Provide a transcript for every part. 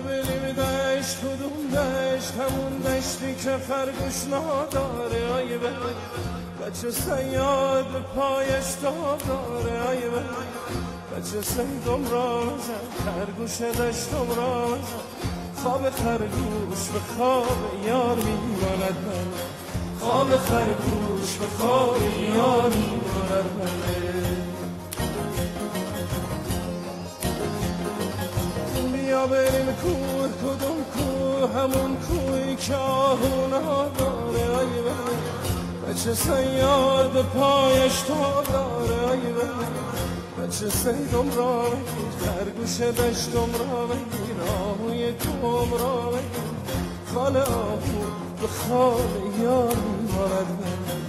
بیا بریم دشت، کدوم دشت؟ همون دشتی که خرگوش نداره. آیه بچه صیاد به پایش تاب داره. آیه بچه صیدم را بزن، خرگوش دشتم را بزن. خواب خرگوش به خواب یار میماند من، خواب خرگوش به خواب یار میماند من. بیا بریم کوه، کدوم کوه؟ همون کوهی که آهونا داره. آیه بچه صیاد به پایش تاب داره. آیه بچه صیدم را بگیر، خرگوش دشتم را بگیر، آهوی کوم را بگیر. خال آهو به خواب یار میماند من،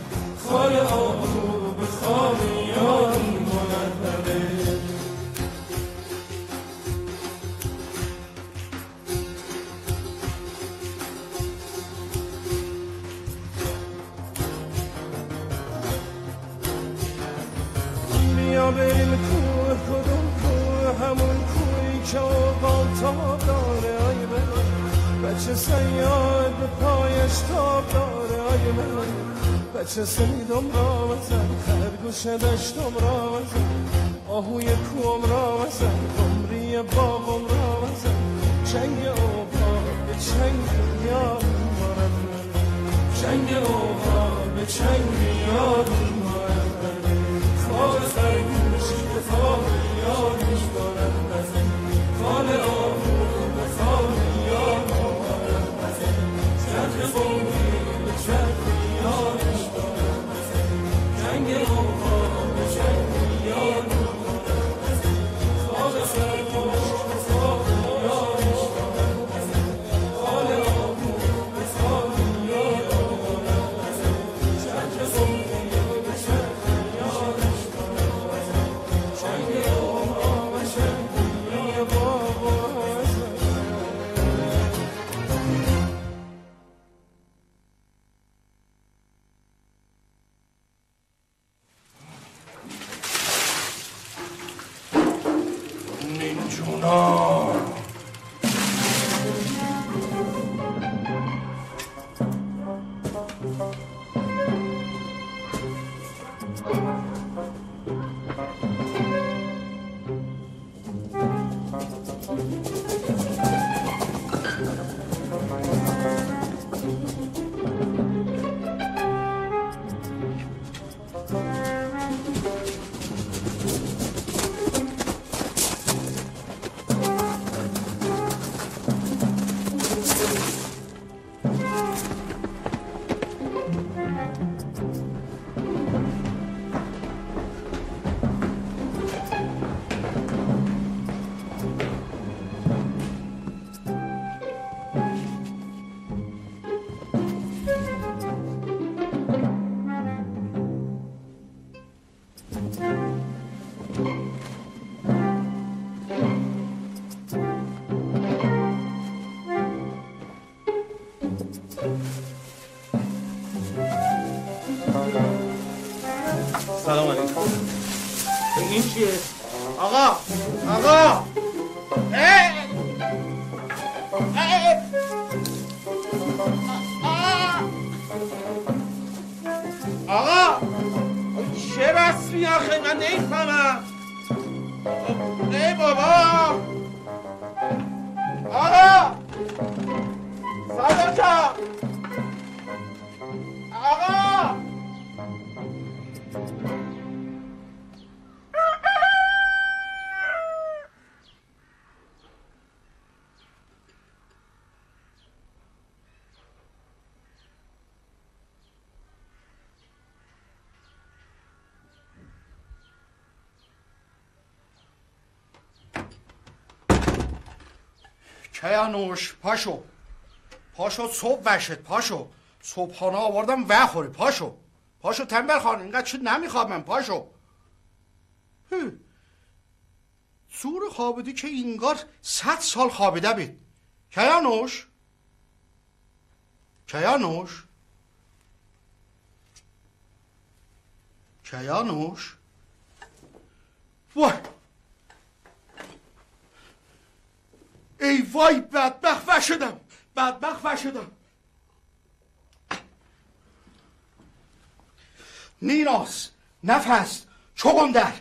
خال آهو به خواب یار میماند من. بیا بریم کوه، کدوم کوه؟ همون کوهی که آقام تاب داره. آیه بچه صیاد به پایش تاب داره. آیه بچه صیدم را بزن، خرگوش دشتم را بزن، آهوی کوم را بزن، قمری باغم را بزن. چنگ اوها به چنگ یار میماند من، چنگ اوها به چنگ یار میماند من. خواب خرگوش به خواب یار میماند من، خواب آهو به خواب یار میماند من. چرخ قومی به چرخ یار میماند من، جنگ اوها به جنگ یار میماند من. خواب خرگوش به خواب یار میماند من، خواب آهو به خواب یار میماند من. چرخ قومی به چرخ یار سلام علیکم. این چیه؟ آقا آقا آقا چه رسمی آخه؟ من نمیفهمم. ای بابا آقا صداتا آقا کیانوش پاشو پاشو، صبح وشت پاشو، صبحانه آوردم وخوری. پاشو پاشو تنبل خان، اینقدر چی نمیخوابم. پاشو. زور خوابیدی که اینگار 100 سال خوابیده بید. کیانوش کیانوش کیانوش وای ای وای بدبخت و شدم، بدبخت و شدم. نیناس، نفس، چغندر،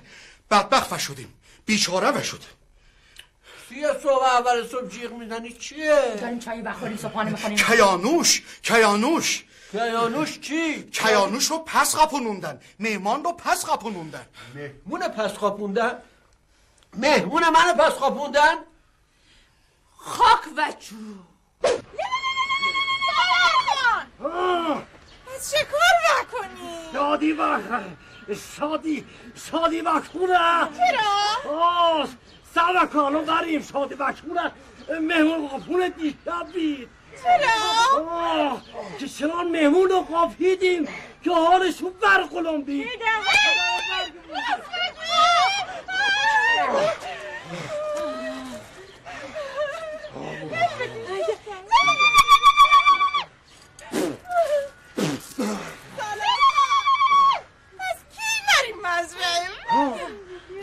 بدبخت و شدیم، بیچاره و شدیم. چیه صبح اول صبح جیغ میزنی چیه؟ داریم چایی بخوریم صبحانه میخوریم. کیانوش کیانوش چی؟ کیانوش رو پس قپونوندن، مهمان رو پس قپونوندن. مهمون پس قاپوندن؟ مهمون منو پس قاپوندن؟ خاک و جو. چه کار بکنی؟ شادی بکنه. چرا؟ سوکانو بریم شادی بکنه. مهمون قاپونه دیشب بید. چرا؟ که چنان مهمون رو قاپیدیم که حالشون برقلم بید.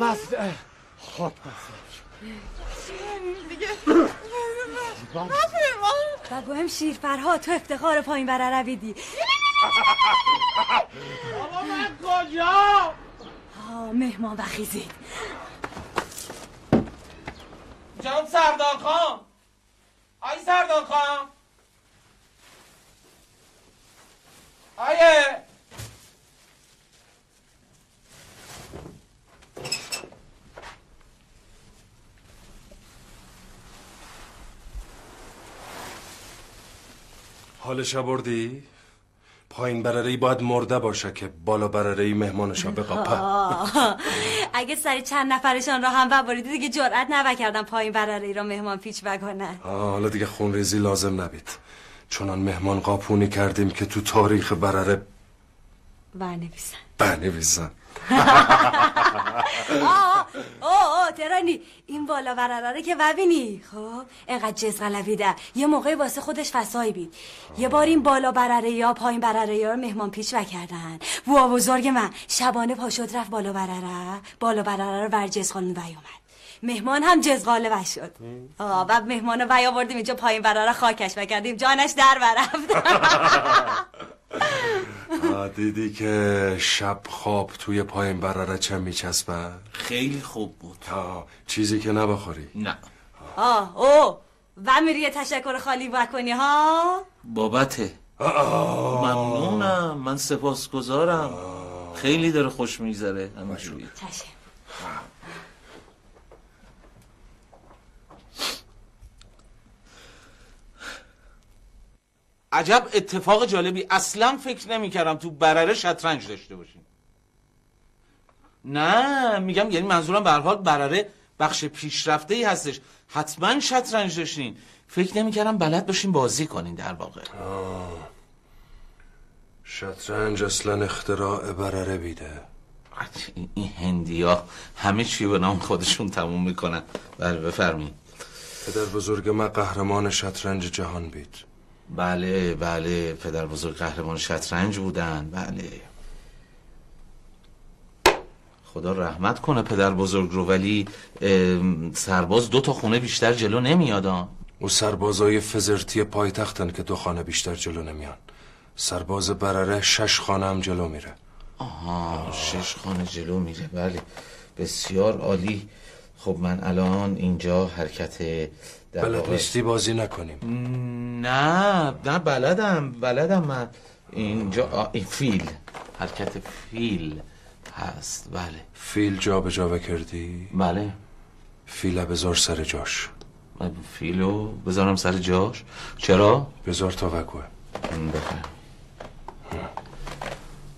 بس خب دیگه بگویم شیر فرها تو افتخار پایین بر رویدی. بابا من کجا؟ مهمان بخیزید. جان سردار خان، آی سردار خان، آیه حالش بردی؟ پایین برره‌ای باید مرده باشه که بالا برره‌ای مهمانشا بقاپه. اگه سری چند نفرشان را هم ببریدی دیگه جرأت نکردن پایین برره‌ای را مهمان پیچ بکنن. حالا دیگه خونریزی لازم نبید، چونان مهمان قاپونی کردیم که تو تاریخ برره بنویسن. ترانی این بالا برره که ببینی خب اینقدر جزغلویده یه موقعی واسه خودش فسایی بید. یه بار این بالا برره یا پایین برره یا مهمان پیچ کردن. بوا بزرگ من شبانه پاشد رفت بالا برره رو بر جزغالون وی اومد. مهمان هم جزغاله و شد. بعد مهمان رو وی آوردیم اینجا پایین برره خاکش کردیم جانش در برفت. دیدی که شب خواب توی پایین برره چه میچسبه؟ خیلی خوب بود. چیزی که نبخوری؟ نه. و میری یه تشکر خالی بکنی ها؟ بابته ممنونم، من سپاسگزارم. خیلی داره خوش میگذره همینجوری. چشم. عجب اتفاق جالبی، اصلا فکر نمی‌کردم تو برره شطرنج داشته باشیم. نه میگم یعنی منظورم به هر حال برره بخش پیشرفته‌ای هستش، حتما شطرنج داشتین. فکر نمی‌کردم بلد باشین بازی کنین در واقع. شطرنج اصلا اختراع برره بیده. این هندیا همه چی به نام خودشون تموم میکنن. بله بفرمایید. پدر بزرگ من قهرمان شطرنج جهان بید. بله پدر بزرگ قهرمان شطرنج بودن. بله خدا رحمت کنه پدر بزرگ رو، ولی سرباز 2 خونه بیشتر جلو نمیادن. او سربازای فزرتی پایتختن که 2 خانه بیشتر جلو نمیان. سرباز برره 6 خانه هم جلو میره. 6 خانه جلو میره. بله بسیار عالی. خب من الان اینجا حرکت بلد نیستی بازی نکنیم. نه بلدم من اینجا فیل، حرکت فیل هست. بله فیل جا به جا کردی؟ بله. فیل بذار سر جاش. فیلو بذارم سر جاش؟ چرا؟ بذار تا وگوه. بخیر.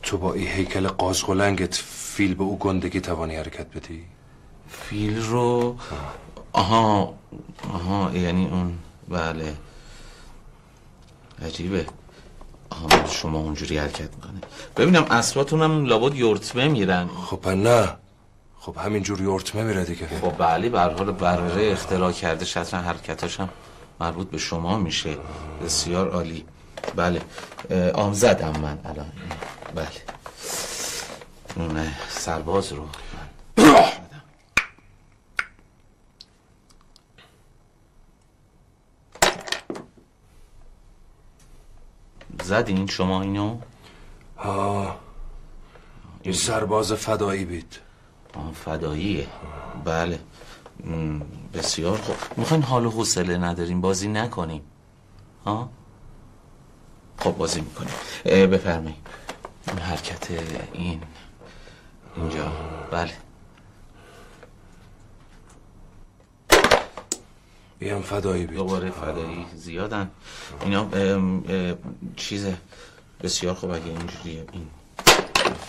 تو با این هیکل قازغلنگت فیل به او گندگی توانی حرکت بدی؟ فیل رو آها یعنی اون. بله عجیبه. شما اونجوری حرکت میکنه. ببینم اسباتونم لابد یورتمه میرن. خب نه، خب همینجور یورتمه میره دیگه. خب بله به هر حال برره اختراع کرده شطرنج، حرکتاش هم مربوط به شما میشه. بسیار عالی. بله زدم من الان. بله اون سرباز رو زدین شما اینو؟ این سرباز فدایی بید. فداییه. بله بسیار خوب. میخواین حال و حوصله نداریم بازی نکنیم؟ ها؟ خب بازی میکنیم. بفرمایید. حرکت اینجا. بله بیام فدایی بید. دوباره فدایی زیادن اینا. چیزه بسیار خوب. اگه اینجوریه این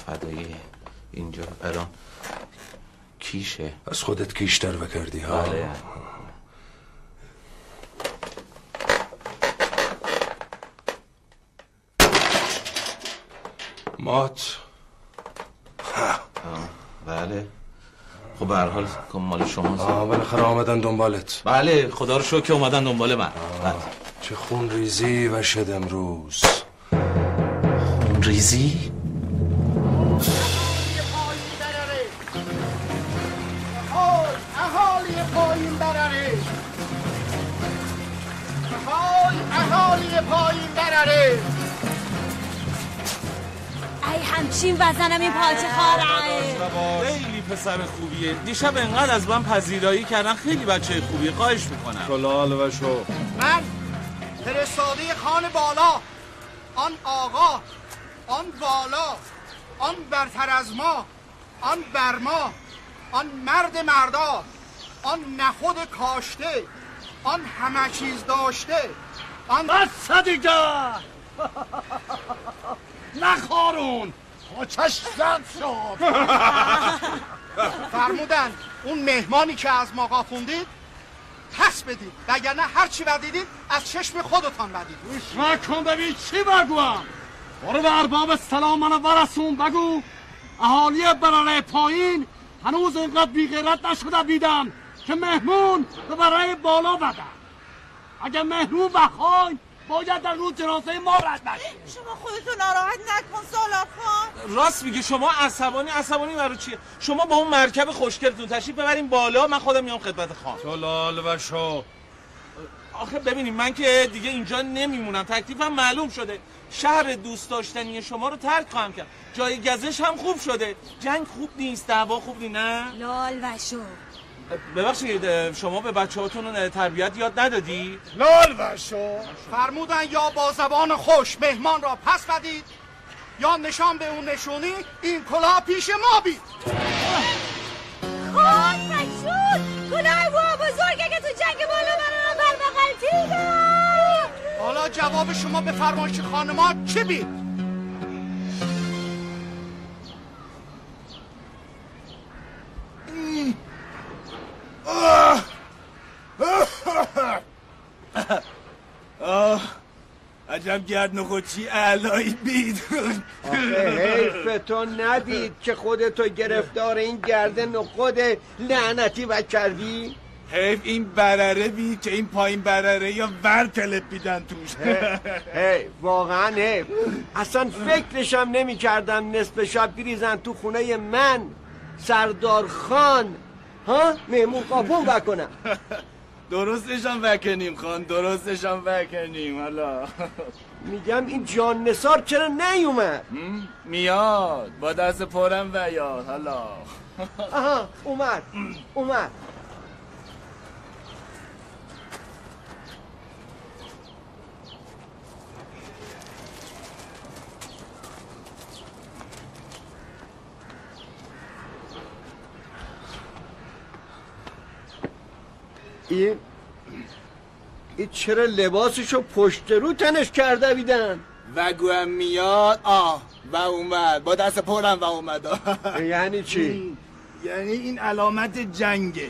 فدایی اینجا الان کیشه. از خودت کیشتر بکردی ها. بله. مات. بله خب به هر حال مال شماست. بالاخره آمدن دنبالت. بله خدا رو شکر که اومدن دنبال من. بله. چه خون ریزی و شد امروز. خون ریزی؟ اهالی پایین براره. اهالی پایین براره. ای همچین وزنم این پاچه خاره. خیلی پسر خوبیه. دیشب انقدر از من پذیرایی کردن. خیلی بچه خوبیه. خواهش میکنم. شلال و شو. من فرستاده خان بالا، آن آقا، آن بالا، آن برتر از ما، آن برما، آن مرد مردا، آن نخود کاشته، آن همه چیز داشته، آن بس دیگه نخارون پاچش زد شد. فرمودن اون مهمانی که از ما قاپوندید پس بدید، وگرنه هر چی بدیدید از چشم خودتان بدید. گوش کن ببین چی بگوام. برو به ارباب سلام منو برسون بگو اهالی برای پایین هنوز اینقدر بیغیرت نشده بیدم که مهمون به برای بالا بدن. اگه مهمون بخواین باید در روز جنازه ما رد بشید. شما خودتون ناراحت نکن سالار خان. راست میگی شما عصبانی برای چیه؟ شما با اون مرکب خوشگلتون تشریف ببرین بالا. من خودم میام خدمت خان. شلال و شو. آخه ببینید من که دیگه اینجا نمیمونم. تکلیفم معلوم شده. شهر دوست داشتنی شما رو ترک خواهم کرد. جای گزش هم خوب شده. جنگ خوب نیست، دعوا خوب نیست. نه لال و شو. ببخشید شما به بچه‌هاتون تربیت یاد ندادی؟ لال و شو. فرمودن یا با زبان خوش مهمان را پس بدید یا نشان به اون نشونی این کلاه پیش ما بید. خان مشهود کلاه بوا بزرگه که تو جنگ بالا برای برمقلتیده. حالا جواب شما به فرمایش خانمان چی بید؟ عجب گرد نخوچی علایی بید. حیف تو ندید که خودتو گرفتار این گرد نخود لعنتی و کردی؟ حیف این برره بید که این پایین برره یا ور تلپیدن توش. حیف واقعا حیف. اصلا فکرشم نمی کردم نصف شب بریزن تو خونه من سردار خان مهمون قاپون بکنم. درستشم وکنیم خان، درستشم وکنیم. حالا میگم این جان نثار چرا نیومد؟ میاد با دست پرم و یاد. حالا آها اومد. این چرا لباسشو پشت رو تنش کرده بیدن؟ وگو هم میاد. و اومد با دست پرم و اومد. یعنی چی؟ یعنی این علامت جنگه.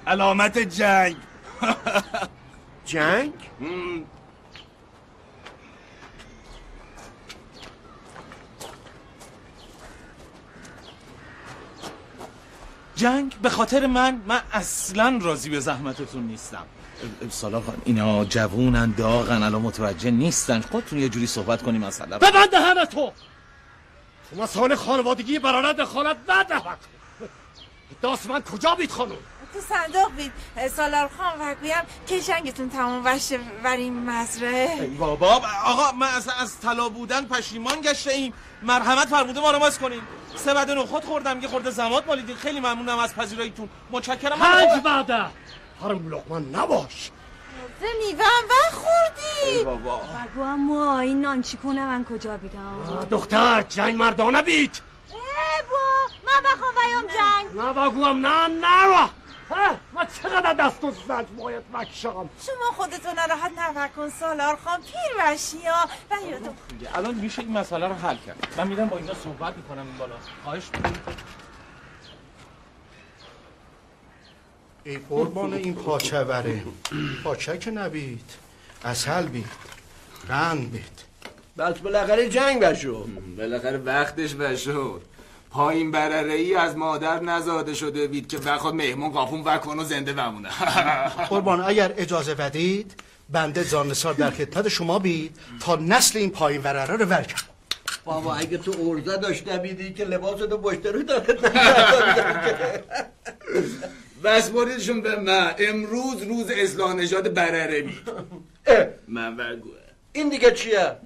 علامت جنگ. جنگ؟ جنگ به خاطر من اصلا راضی به زحمتتون نیستم. سالار خان اینا جوونن داغن الان متوجه نیستن. خودتون یه جوری صحبت کنیم مثلا. ببند دهن تو مسائل خانوادگی برادر دخالت نده. داست من کجا بید خانم؟ تو صندوق بید سالار خان و گویم که جنگتون تموم بشه بریم مزرعه. بابا آقا من از طلا بودن پشیمان گشته ایم. مرحمت فرموده ما رو ماس کنین. 3 بعد نخود خوردم، یه خورده زماد مالیدین. خیلی ممنونم از پذیراییتون. متشکرم. 5 بعده حرم لقمان نباش. میوه هم خوردی. بابا بگو اما این نانچیکونه من کجا بیدم؟ دختر جنگ مردانه بید. من بخوام ویام جنگ. نه بگوام نه من چقدر دست و زد باید بکشم. شما خودتون راحت نفکن سالار خان، پیر بشی ها. و یادم الان میشه این مسئله رو حل کرد. من میرم با اینا صحبت میکنم این بالا. خواهش میکنم. ای قربان این پاچه بره. پاچه که نبید، اصل بید، قند بید. بس بالاخره جنگ بشو. بالاخره وقتش بشد. پایین برره‌ای از مادر نزاده شده بید که بخواد مهمون قاپون وکن و زنده بمونه. قربان اگر اجازه بدید بنده زانسار در خدمت شما بید تا نسل این پایین برره رو ور کنم. بابا اگه تو ارزه داشته بیدی که لباستو پشت رو دارت نمی‌کردم. بس بریدشون به من. امروز روز اصلاح نژاد برره بید. من برگوه. این دیگه چیه؟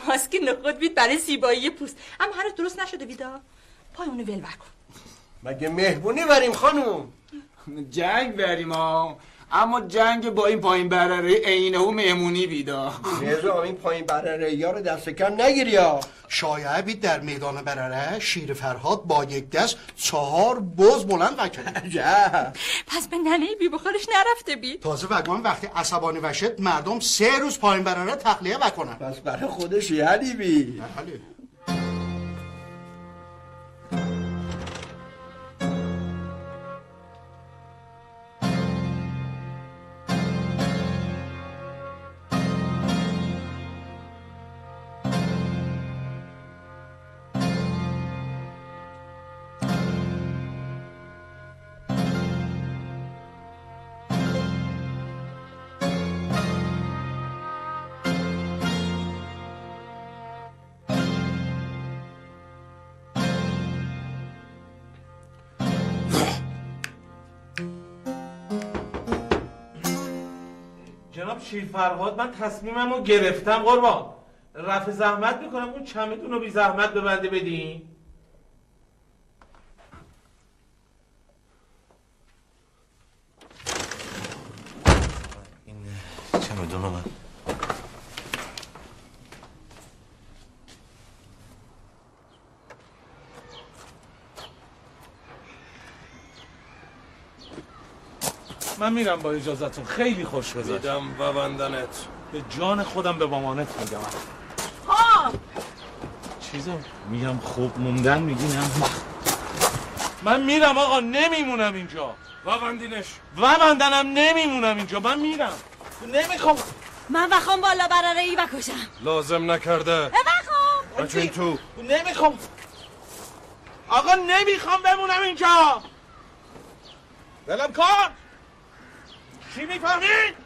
ماسک نخود بید برای زیبایی پوست. اما هنوز درست نشده بیدا. پای اونو ول کن. مگه مهمونی بریم خانوم؟ جنگ بریم ها. اما جنگ با این پایین برره عینه و مهمونی بیدا. نظام این پایین برره یا رو دست کم نگیری ها. شایعه بید در میدان برره شیر فرهاد با یک دست 4 بز بلند وکرد. پس به ننه بی بخارش نرفته بید. تازه وگان وقتی عصبانی وشد مردم 3 روز پایین برره تخلیه وکنن. پس برای خودش یعنی بی. جناب شیر فرهاد من تصمیمم رو گرفتم قربان. رفع زحمت میکنم اون چمدون رو بی زحمت ببنده بدین. این چمدون رو من میرم با اجازتون. خیلی خوش گذشت. میدم و بندنت. به جان خودم به مامانت میگم. ها چیزو میگم خوب موندن میگی نه. من میرم آقا، نمیمونم اینجا. و بندینش. و بندنم نمیمونم اینجا. من میرم. نمیخوام. من بخوام بالا برره ای بکشم. لازم نکرده. بخوام. بچه این تو. نمیخوام آقا، نمیخوام بمونم اینجا. دلم کار. چی میفهمید؟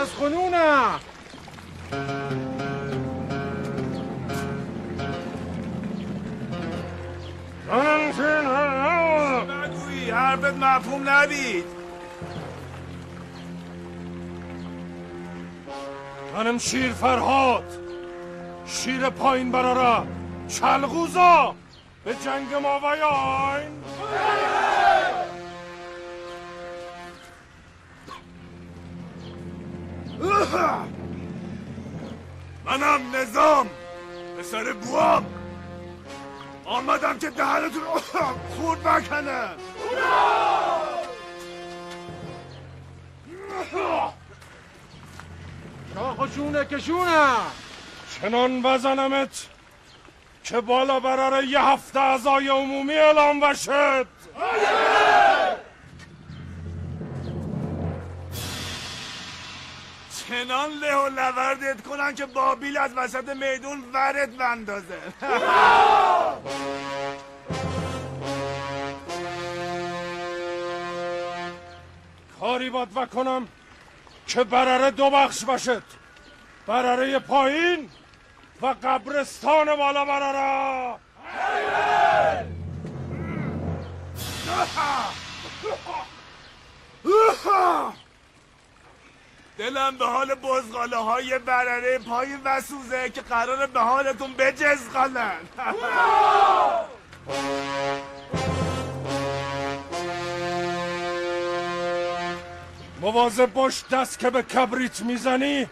از خونونه نگویی حرفت مفهوم نبید. منم شیر فرهاد، شیر پایین براره، چلغوزا به جنگ ما ویاین. منم نظام پسر بوام، آمدم که دهنتون خورد بکنم. شاخ جونه کشونه چنان بزنمت که بالا براره یه هفته اعضای عمومی اعلام بشد. چنان له و لوردت کنن که بابیل از وسط میدون ورد بندازه. کاری باید بکنم که برره دو بخش باشد، برره پایین و قبرستان بالا برره. دلم به حال بزغاله های برره پایین وسوزه که قراره به حالتون بجزغالن. مواظب باش دست که به کبریت میزنی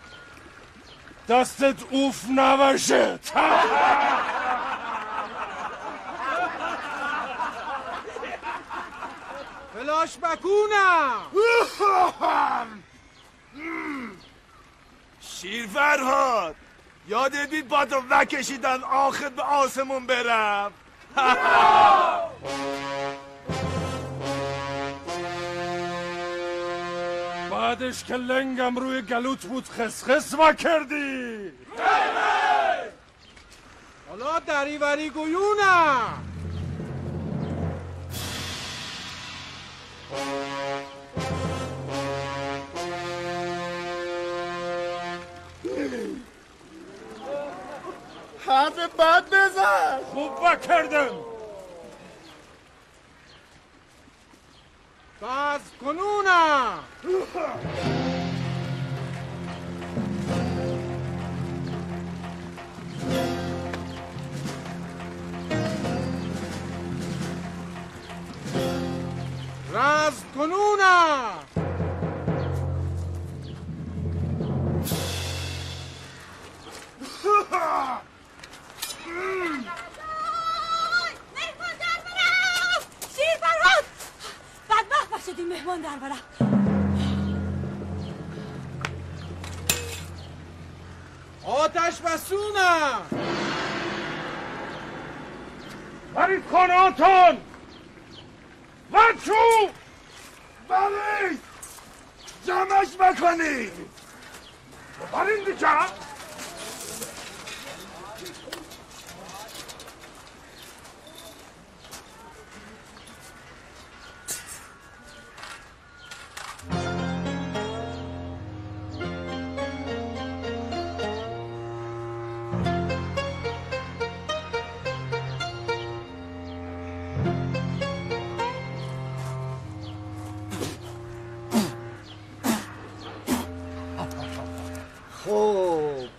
دستت اوف نباشه. فلاش بکونم. شیر فرهاد یادت دید با تو وکشیدن آخر به آسمون برم. بعدش که لنگم روی گلوت بود خسخس و کردی. حالا دریوری گویونم. حرف بد بزن. خوب کردم. بس کنونم. رز کنونم. شیر فرهاد بدبخت باشدیم مهمان در برم. آتش بسونم. برید خانهاتون بچو. بله جمعش بکنید. برین دیگه.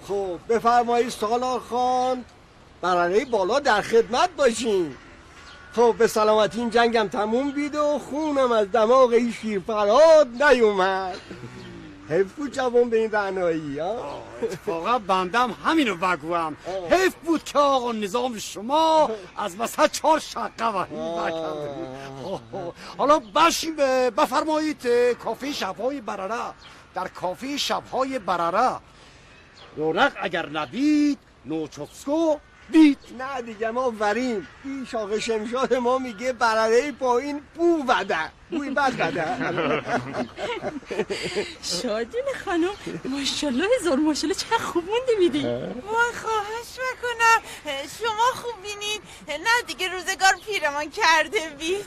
خب بفرمایید سالار خان، برره بالا در خدمت باشین. خب به سلامتی این جنگم تموم بید و خونم از دماغ این شیر فرهاد نیومد. حیف بود جوان به این رعنایی ها. اتفاقا بندم همینو بگویم. حیف بود که آقا نظام شما از وسط 4 شقه وحید نکرده. حالا باشیم بفرمایید کافه شبهای برره. در کافه شبهای برره رونق اگر نبید نوچوسکو بید. نه دیگه ما وریم. این شاق شمشاد ما میگه برره پایین بو وده بوی بد وده. شادون خانم ماشالله هزار ماشالله چقدر خوب مونده میدی. وای خواهش بکنم شما خوب بینین. نه دیگه روزگار پیرمان کرده بید.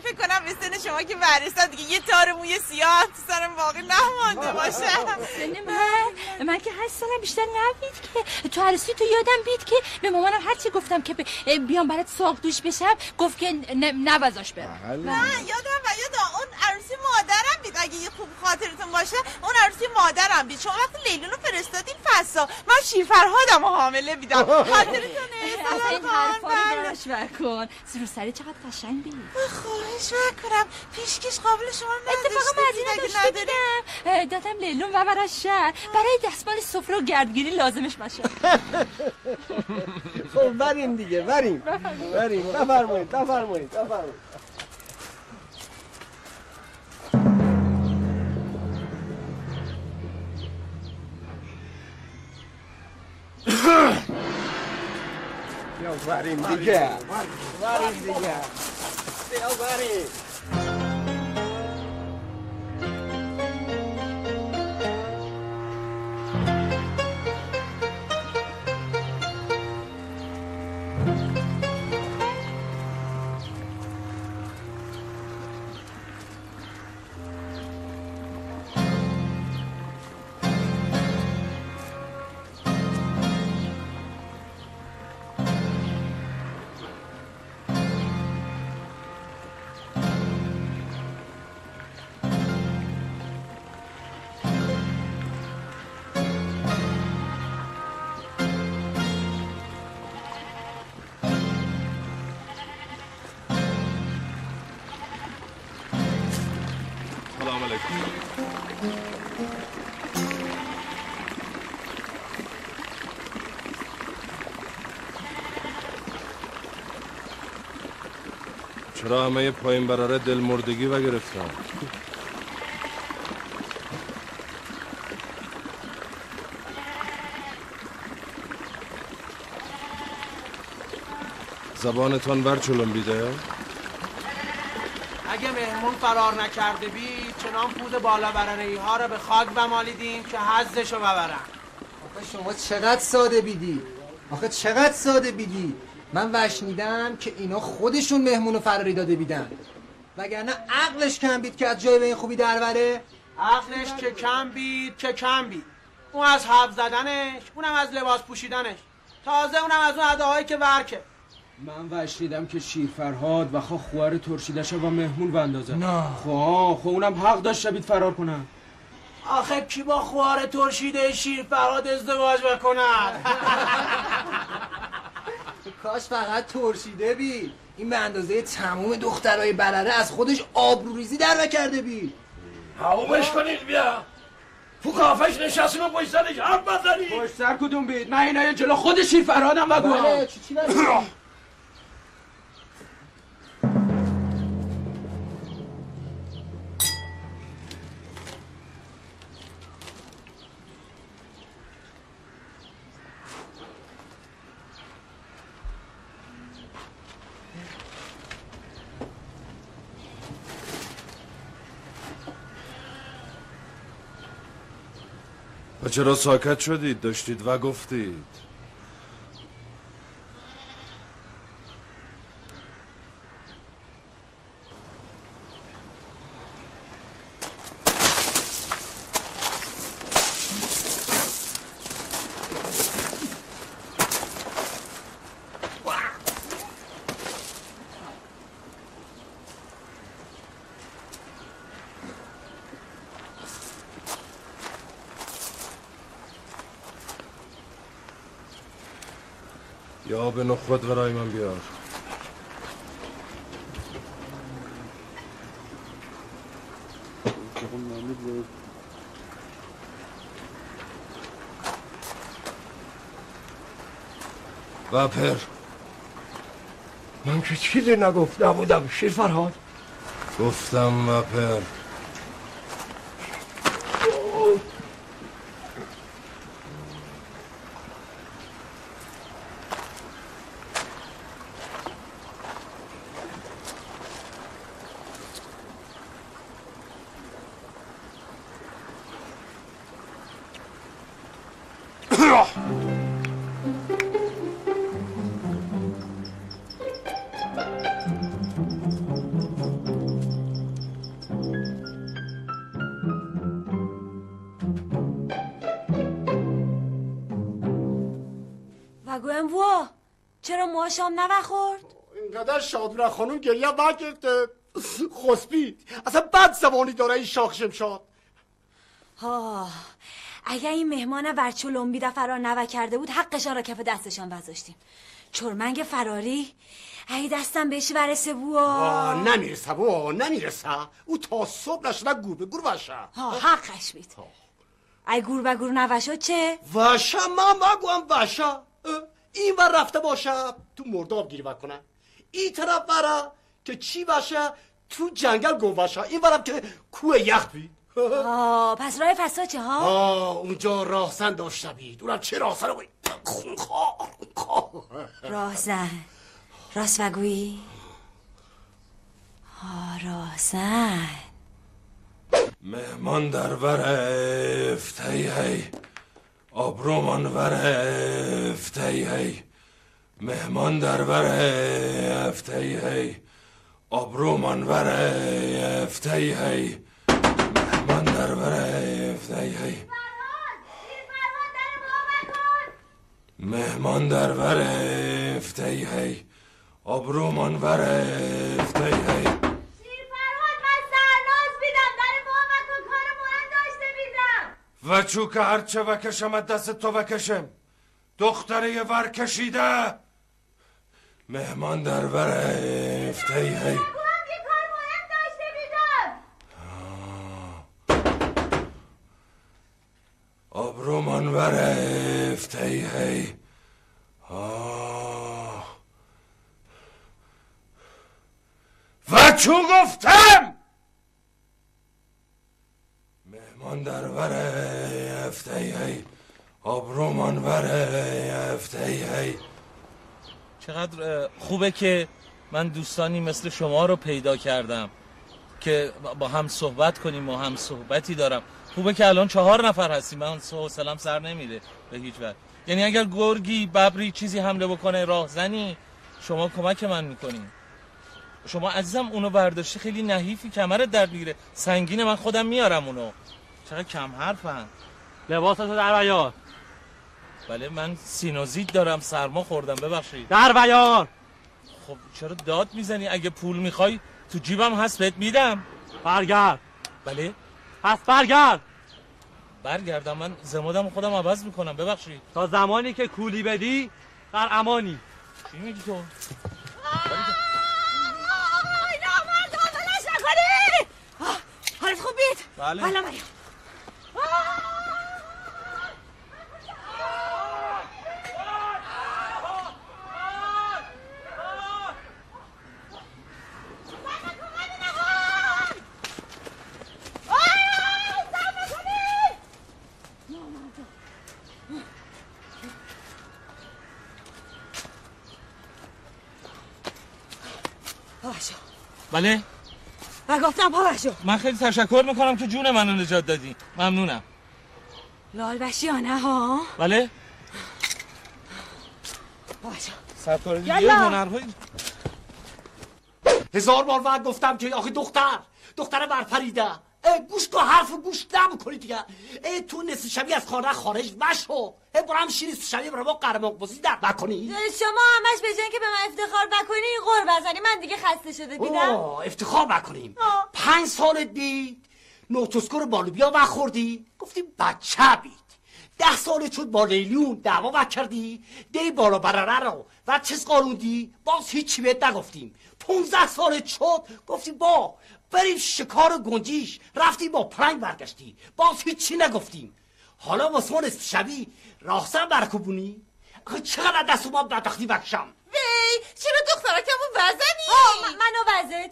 فکر کنم به سن شما که برسد دیگه یه تار موی سیاه تو سرم باقی نمانده باشه. سن من که 8 سالم بیشتر نبید که تو عروسی تو یادم بید که به مامانم هرچی گفتم که بیام برات ساق دوش بشم گفت که نوازاش برم. نه یادم و یاد اون عروسی مادرم بید. اگه یه خوب خاطرتون باشه اون عروسی مادرم بید. شما وقتی لیلون رو فرستادین فسا من شیر فرهادم و حامله بیدم. خاطرتونه؟ این حرفا رو براش بکن. رو سری چقدر قشنگ بید. خواهش بکنم پیشکش قابل شما نداشته. اتفاقا مدینه داشته دیدم دادم لیلون و براش شهر برای دستمال سفره و گردگیری لازمش باشه. خب بریم دیگه بریم. بفرمایید. یا بریم دیگه. سلام علیکم. چرا همه پایین براره دل مردگی و گرفتن؟ زبانتان بر چلنبیده؟ اگه مهمون فرار نکرده بی چنان پود بالا بررهی ها رو به خاک بمالیدیم که حظشو ببرن. آخه شما چقدر ساده بیدی؟ آخه چقدر ساده بیدی؟ من وشنیدم که اینا خودشون مهمونو فراری داده بیدن، وگرنه عقلش کم بید که از جای به این خوبی دربره. عقلش که کم بید اون از حرف زدنش، اونم از لباس پوشیدنش، تازه اونم از اون اداهایی که ورکه. من وشنیدم که شیر فرهاد و خوار ترشیدش با مهمون بندازه. نه خب اونم حق داشت شبید فرار کنن. آخه کی با خوار ترشیده شیر فرهاد ازدواج بکنن؟ کاش فقط ترشیده بی، این به اندازه تموم دخترای برره از خودش آبروریزی در نکرده بی. هوامش کنید بیا تو کافش نشستیم و پشت سرش حرف بزنید. پشت سر کدوم بید؟ من اینا جلو خود شیر فرهادم بگو. بله چی و چرا ساکت شدید؟ داشتید و گفتید. یا به نخود برای من بیار. وپر من که چیزی نگفته بودم شیر فرهاد. گفتم وپر. چرا موهاشم نوخورد؟ اینقدر شادمه خانوم گریه وگرده خسبید. اصلا بد زبانی داره این شاخ شمشاد. اگه این مهمان ورچولنبیده فرار نوکرده بود حقشان را کف دستشان وذاشتیم. چرمنگ فراری ای دستم بهش برسه بوا. نمیرسه او تا صبح نشده گور به گور وشه. حقش بید. ای گور به گور نوشد چه؟ وشه من بگویم وشه. این ور رفته باشه تو مرداب گیری بکنه، این طرف بره که چی باشه تو جنگل گم باشه، این ورم که کوه یخت بید. پس راه فسا چه ها؟ اونجا راهزن داشته بید. اونم چه راهزن رو راهزن راست بگویی؟ راهزن مهمان در ورفت هی هی آبرومان ورفت هی هی مهمان در ورفت هی هی آبرومان ورفت هی هی مهمان در ورفت هی هی مهمان در ورفت هی هی آبرومان ورفت هی هی. و چو که هرچه وکشم از دست تو وکشم دختره ور کشیده مهمان در ورفت هی هی. آبرومان برفت هی و چون گفتم مهمان در بره هی آبرومان بره هی. چقدر خوبه که من دوستانی مثل شما رو پیدا کردم که با هم صحبت کنیم و هم صحبتی دارم. خوبه که الان 4 نفر هستیم، من حوصله‌ام سر نمیره به هیچ وجه. یعنی اگر گرگی ببری چیزی حمله بکنه راهزنی شما کمک من میکنین. شما عزیزم اونو برداشتی خیلی نحیفی، کمرت درد میگیره. سنگینه، من خودم میارم اونو. چقدر کم حرفن. لباساتو در بیار. بله من سینوزیت دارم، سرما خوردم، ببخشید. در بیار. خب چرا داد میزنی؟ اگه پول میخوای تو جیبم هست بهت میدم. برگرد. بله؟ پس برگرد. برگردم؟ من زمادم خودم عوض میکنم، ببخشید. تا زمانی که کولی بدی در امانی. چی میگی تو؟ حالت خوب بید؟ بله. حالا مریم. بله؟ و گفتم پا بشو. من خیلی تشکر میکنم که جون منو نجات دادی، ممنونم. لال بشی یا نه ها؟ بله؟ پا بشو. سرکار دیگه هنرهایی 1000 بار بعد گفتم که آخه دختر برپریده گوش کن حرف گوش نمیکنی دیگه. تو نصف شبی از خانه خارج مشو. برو هم شیر نصف شبی برو با قرماق بازی در نکنی. شما همش به جای که به من افتخار بکنی قرب بزنی، من دیگه خسته شده دیدم. افتخار بکنیم. 5 سالت بید نوتوسکور بالوبیا بخوردی گفتیم بچه بید. 10 سالت شد با لیلیون دعوا بکردی دی بالا برره رو و چیز قانوندی باز هیچی بهت نگفتیم. 15 سالت شد گفتیم با بریم شکار گنجیش رفتیم با پلنگ برگشتی باز هیچی نگفتیم. حالا واسه ما نصف شبی راهسر برکوبونی. چقدر دست ما بدبختی بکشم. وی چرا دخترکمو وزنی؟ منو وزد.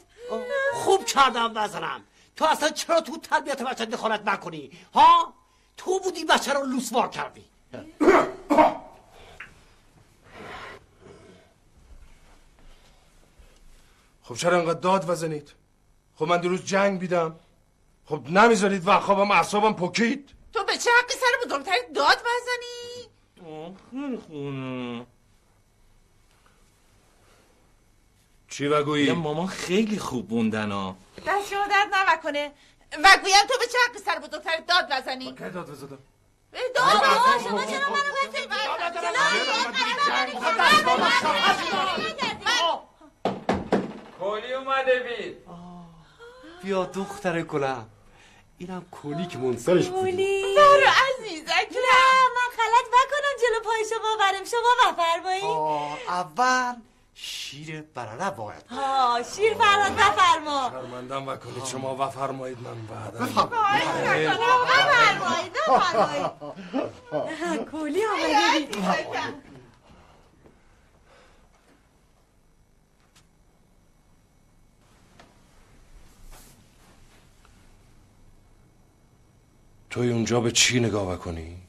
خوب کردم وزنم. تو اصلا چرا تو تربیت بچه دخالت نکنی ها؟ تو بودی بچه رو لوسوار کردی. خب چرا انقدر داد وزنید؟ خب من دیروز جنگ بیدم. خب نمیذارید وقت خوابم اعصابم پکید. تو به چه حقی سر بزرگتری داد بزنی؟ خیلی خونه. چی وگویی؟ مامان خیلی خوب موندن ها. دست شما درد نکنه. وگویم تو به چه حقی سر بزرگتری داد بزنی؟ کی داد بزدم؟ داد شما چرا منو کولی اومده بید. بیا دختر گلم. اینم کولی که منصرش بودی. کولی بارو عزیزک. نه من غلط نکنم جلو پای شما برم. شما بفرمایید. اول شیر برره باید. شیر فرهاد بفرما. شرمندم وکنید شما بفرمایید من بعدم. بفرمایید کولی آمده بید. توی اونجا به چی نگاه بکنی؟